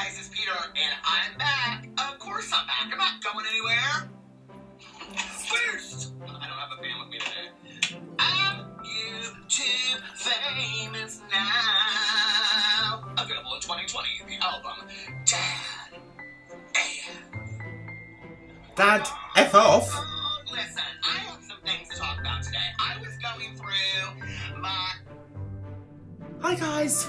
guys, it's Peter, and I'm back. Of course I'm back. I'm not going anywhere. First, I don't have a band with me today. I'm YouTube famous now. Available in 2020, the album Dad and Dad, F off. Listen, I have some things to talk about today. I was going through my... Hi guys.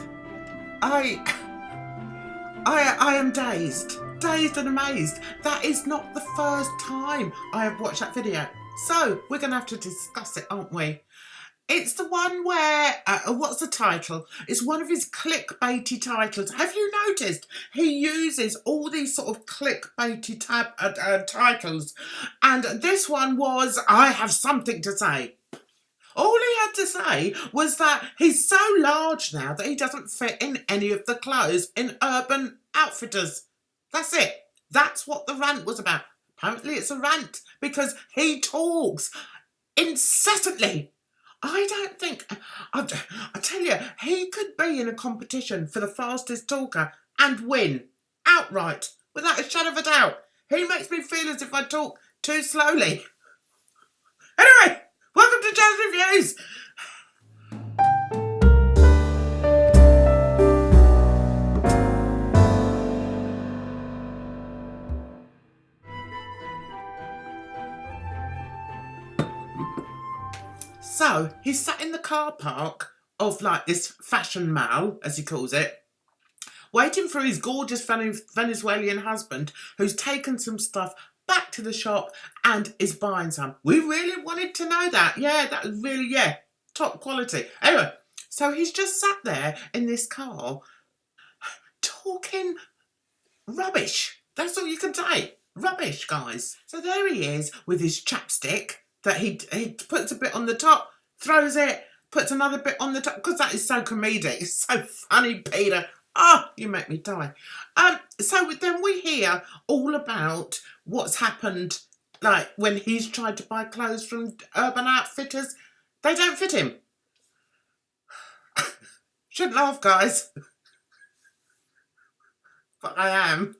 I am dazed and amazed. That is not the first time I have watched that video. So we're going to have to discuss it, aren't we? It's the one where, what's the title? It's one of his clickbaity titles. Have you noticed he uses all these sort of clickbaity titles? And this one was, I have something to say. All he had to say was that he's so large now that he doesn't fit in any of the clothes in Urban Outfitters. That's it. That's what the rant was about. Apparently it's a rant because he talks incessantly. I don't think... I tell you, he could be in a competition for the fastest talker and win outright without a shadow of a doubt. He makes me feel as if I talk too slowly. Anyway... welcome to Jazz Reviews! So, he's sat in the car park of like this fashion mall, as he calls it, waiting for his gorgeous Venezuelan husband who's taken some stuff back to the shop and is buying some. We really wanted to know that. Yeah, that was really, yeah, top quality. Anyway, so he's just sat there in this car talking rubbish. That's all you can say. Rubbish, guys. So there he is with his chapstick that he puts a bit on the top, throws it, puts another bit on the top, because that is so comedic. It's so funny, Peter. Oh, you make me die. So then we hear all about what's happened, like when he's tried to buy clothes from Urban Outfitters. They don't fit him. Shouldn't laugh, guys. But I am.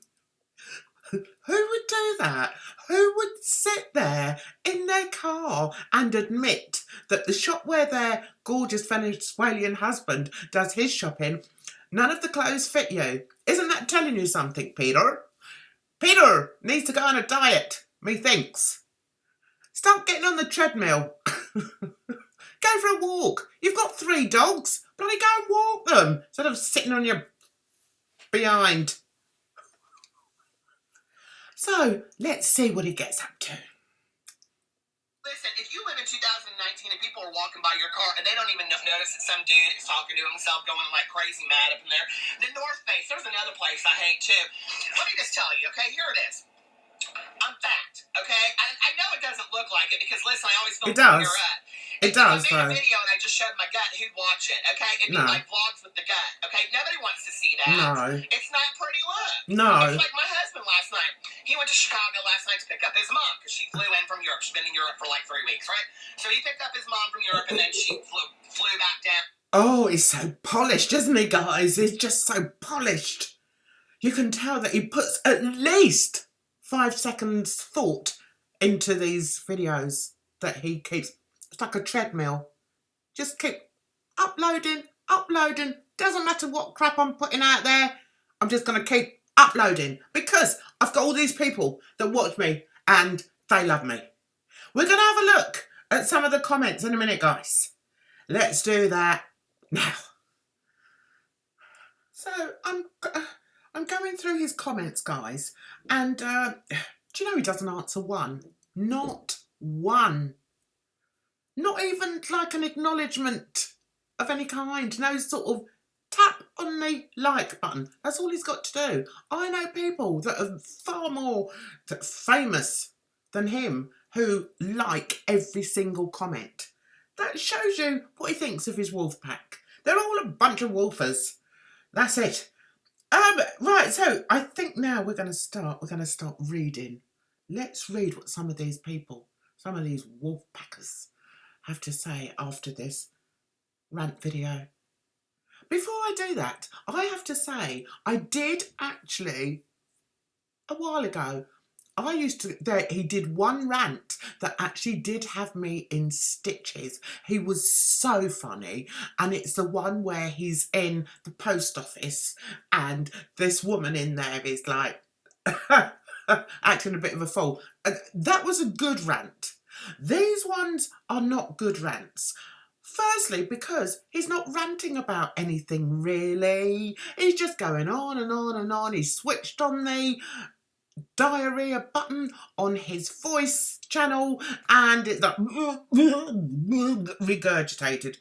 Who would do that? Who would sit there in their car and admit that the shop where their gorgeous Venezuelan husband does his shopping, none of the clothes fit you? Isn't that telling you something, Peter? Peter needs to go on a diet, methinks. Start getting on the treadmill. Go for a walk. You've got 3 dogs. Bloody go and walk them instead of sitting on your behind. So, let's see what he gets up to. Listen, if you live in 2019 and people are walking by your car and they don't even notice that some dude is talking to himself going like crazy mad up in there, the North Face, there's another place I hate too. Let me just tell you, okay, here it is. I'm fat, okay? I know it doesn't look like it because, listen, I always feel it does. You're up. It does, though. If I made a though. video and I just showed my gut, who'd watch it, okay? It'd be like vlogs with the gut, okay? Nobody wants to see that. No. It's not a pretty look. No. It's like my husband last night. He went to Chicago last night to pick up his mom because she flew in from Europe. She's been in Europe for like 3 weeks, right? So he picked up his mom from Europe and then she flew back down. Oh, he's so polished, isn't he, guys? He's just so polished. You can tell that he puts at least 5 seconds thought into these videos that he keeps. It's like a treadmill. Just keep uploading. Doesn't matter what crap I'm putting out there. I'm just going to keep uploading because I've got all these people that watch me and they love me. We're going to have a look at some of the comments in a minute, guys. Let's do that now. So I'm going through his comments, guys, and do you know he doesn't answer one? Not one. Not even like an acknowledgement of any kind. No sort of tap on the like button. That's all he's got to do. I know people that are far more famous than him who like every single comment. That shows you what he thinks of his wolf pack. They're all a bunch of wolfers. That's it. Right, so I think now we're going to start reading. Let's read what some of these people, some of these wolf packers have to say after this rant video. before I do that, I have to say, I did actually, a while ago, he did one rant that actually did have me in stitches. He was so funny, and it's the one where he's in the post office and this woman in there is like acting a bit of a fool. That was a good rant. These ones are not good rants. Firstly, because he's not ranting about anything really. He's just going on and on and on. He's switched on the diarrhea button on his voice channel and it's like regurgitated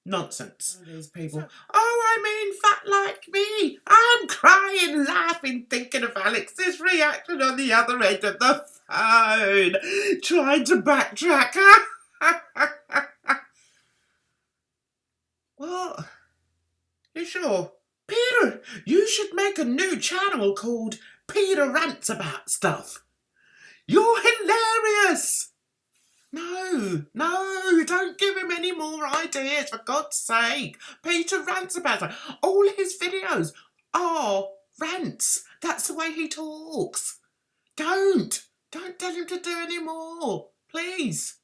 nonsense. These people, oh, I mean, fat like me, I'm crying, laughing, thinking of Alex's reaction on the other end of the phone, trying to backtrack. What? You sure? Peter, you should make a new channel called Peter Rants About Stuff. You're hilarious. No, don't give him any more ideas, for God's sake. Peter Rants About Stuff. All his videos are rants. That's the way he talks. Don't tell him to do any more. Please.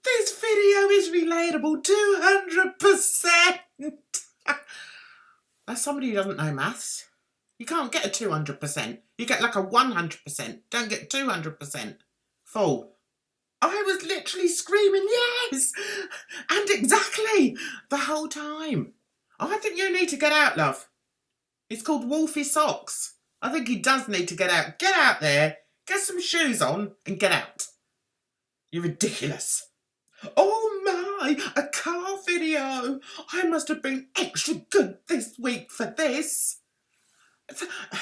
This video is relatable 200%. As somebody who doesn't know maths, you can't get a 200%. You get like a 100%. Don't get 200%. Fool. I was literally screaming, yes, and exactly, the whole time. I think you need to get out, love. It's called Wolfie Socks. I think he does need to get out. Get out there, get some shoes on, and get out. You're ridiculous. Oh my, a car video. I must have been extra good this week for this.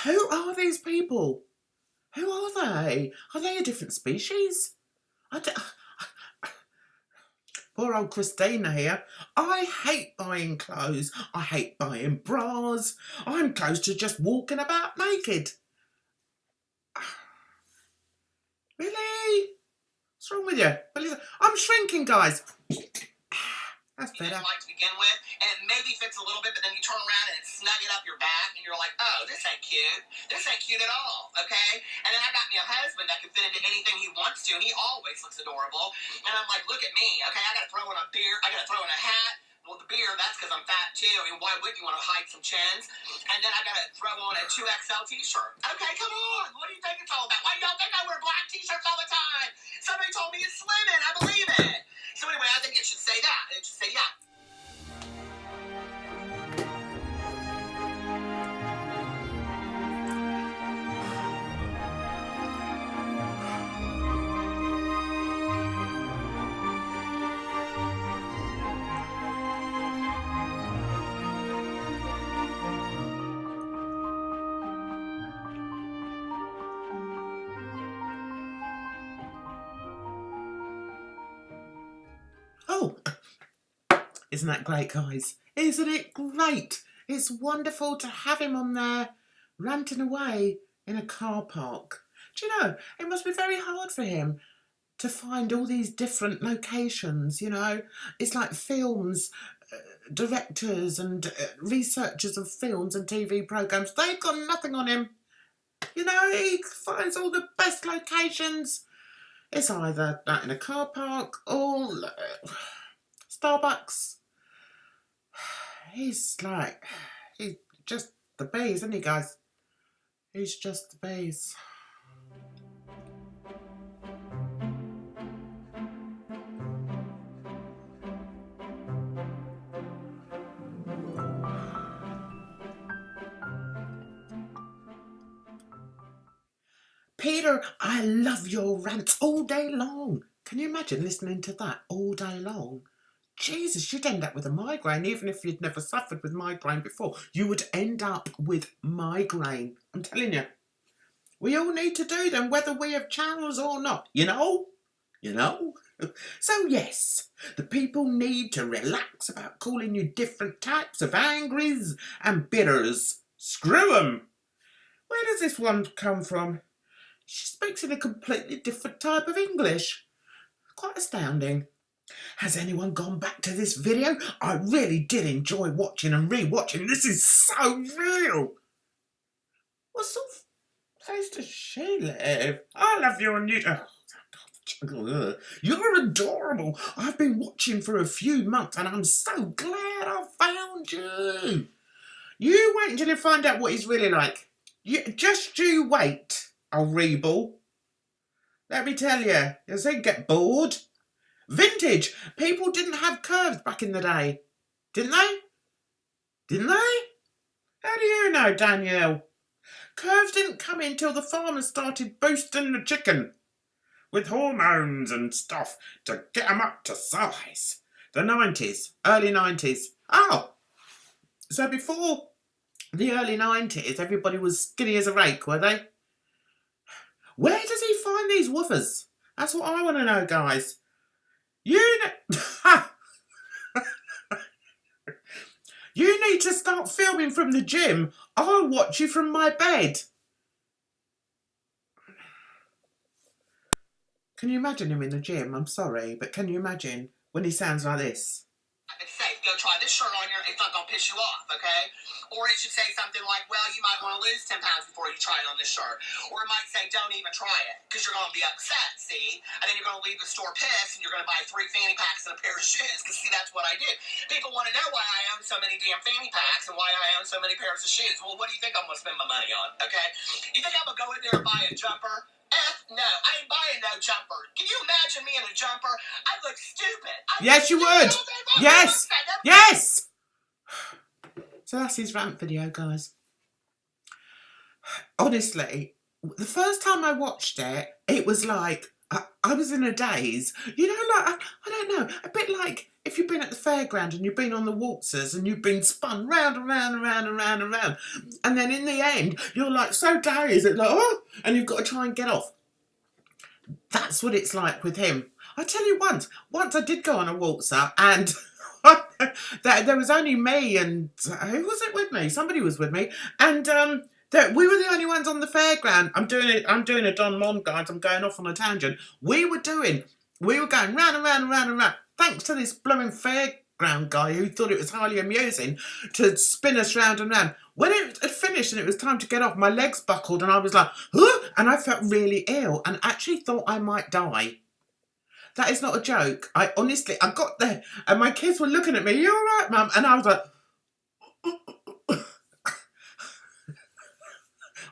Who are these people? Who are they? Are they a different species? Poor old Christina here. I hate buying clothes. I hate buying bras. I'm close to just walking about naked. Really? What's wrong with you? I'm shrinking, guys. That's better. Like to begin with, and it maybe fits a little bit, but then you turn around and it's snug it up your back, and you're like, oh, this ain't cute. This ain't cute at all, okay? And then I got me a husband that can fit into anything he wants to, and he always looks adorable. And I'm like, look at me, okay? I gotta throw in a beard, I gotta throw in a hat. Well, the beard, that's because I'm fat too. I mean, why wouldn't you want to hide some chins? And then I gotta throw on a 2XL t-shirt. Okay, come on. What do you think it's all about? Why do y'all think I wear black t-shirts all the time? Somebody told me it's slimming. I believe it. So anyway, I think it should say that. It should say, yeah. Oh, isn't that great, guys? Isn't it great? It's wonderful to have him on there ranting away in a car park. Do you know, it must be very hard for him to find all these different locations, you know. It's like films, directors and researchers of films and TV programmes. They've got nothing on him. You know, he finds all the best locations. It's either in a car park or Starbucks. He's just the bees, isn't he, guys? He's just the bees. Peter, I love your rants all day long. Can you imagine listening to that all day long? Jesus, you'd end up with a migraine, even if you'd never suffered with migraine before. You would end up with migraine. I'm telling you. We all need to do them, whether we have channels or not. You know? So yes, the people need to relax about calling you different types of angries and bitters. Screw them. Where does this one come from? She speaks in a completely different type of English. Quite astounding. Has anyone gone back to this video? I really did enjoy watching and re-watching. This is so real. What sort of place does she live? I love you on YouTube. You're adorable. I've been watching for a few months and I'm so glad I found you. You wait until you find out what he's really like. Just you wait, old Rebel. Let me tell you, you'll soon get bored. Vintage. People didn't have curves back in the day. Didn't they? Didn't they? How do you know, Danielle? Curves didn't come in till the farmers started boosting the chicken with hormones and stuff to get them up to size. The 90s, early 90s. Oh, so before the early 90s, everybody was skinny as a rake, were they? Where does he find these woofers? That's what I want to know, guys. You need to start filming from the gym. I'll watch you from my bed. Can you imagine him in the gym? I'm sorry, but can you imagine when he sounds like this? It's safe. Go try this shirt on. It's not going to piss you off, okay? Or it should say something like, well, you might want to lose 10 pounds before you try it on this shirt. Or it might say, don't even try it, because you're going to be upset, see? And then you're going to leave the store pissed, and you're going to buy 3 fanny packs and a pair of shoes, because, see, that's what I did. People want to know why I own so many damn fanny packs and why I own so many pairs of shoes. Well, what do you think I'm going to spend my money on, okay? You think I'm going to go in there and buy a jumper? No, I ain't buying no jumper. Can you imagine me in a jumper? I'd look stupid. Yes, you would. Yes. Yes. So that's his rant video, guys. Honestly, the first time I watched it, it was like, I was in a daze. You know, like, I don't know, a bit like if you've been at the fairground and you've been on the waltzers and you've been spun round and round and round and round and round. And then in the end, you're like so dazed, it's like, oh, and you've got to try and get off. That's what it's like with him. I tell you once I did go on a waltzer and there was only me and, who was it with me? Somebody was with me. And we were the only ones on the fairground. I'm doing a Don Monn, guys. I'm going off on a tangent. We were going round and round and round and round. Thanks to this blooming fairground guy who thought it was highly amusing to spin us round and round. When it had finished and it was time to get off, my legs buckled and I was like, huh? And I felt really ill and actually thought I might die. That is not a joke. I got there and my kids were looking at me, you all right, Mum? And I was like,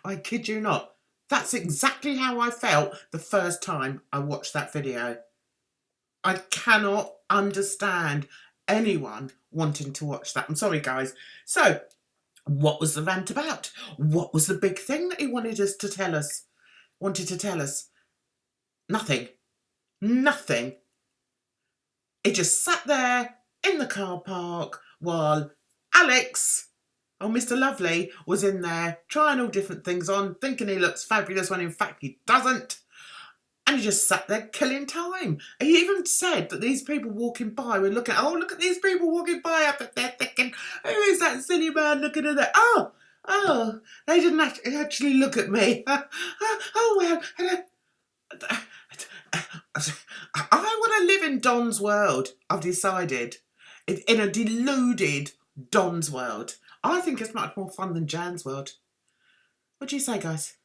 I kid you not. That's exactly how I felt the first time I watched that video. I cannot understand anyone wanting to watch that. I'm sorry, guys. So, what was the rant about? What was the big thing that he wanted to tell us? Nothing. Nothing. He just sat there in the car park while Alex, Mr. Lovely, was in there trying all different things on, thinking he looks fabulous when in fact he doesn't. And he just sat there killing time. He even said that these people walking by were looking, oh, look at these people walking by up there thinking, who is that silly man looking at that? Oh, they didn't actually look at me. Oh, well. I want to live in Don's world, I've decided. In a deluded Don's world. I think it's much more fun than Jan's world. What do you say, guys?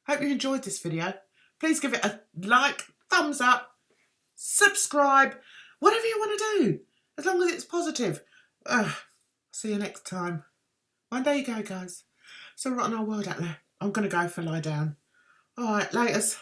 Hope you enjoyed this video. Please give it a like, thumbs up, subscribe, whatever you want to do, as long as it's positive. See you next time. Well, there you go, guys. It's a rotten old world out there. I'm going to go for lie down. All right, laters.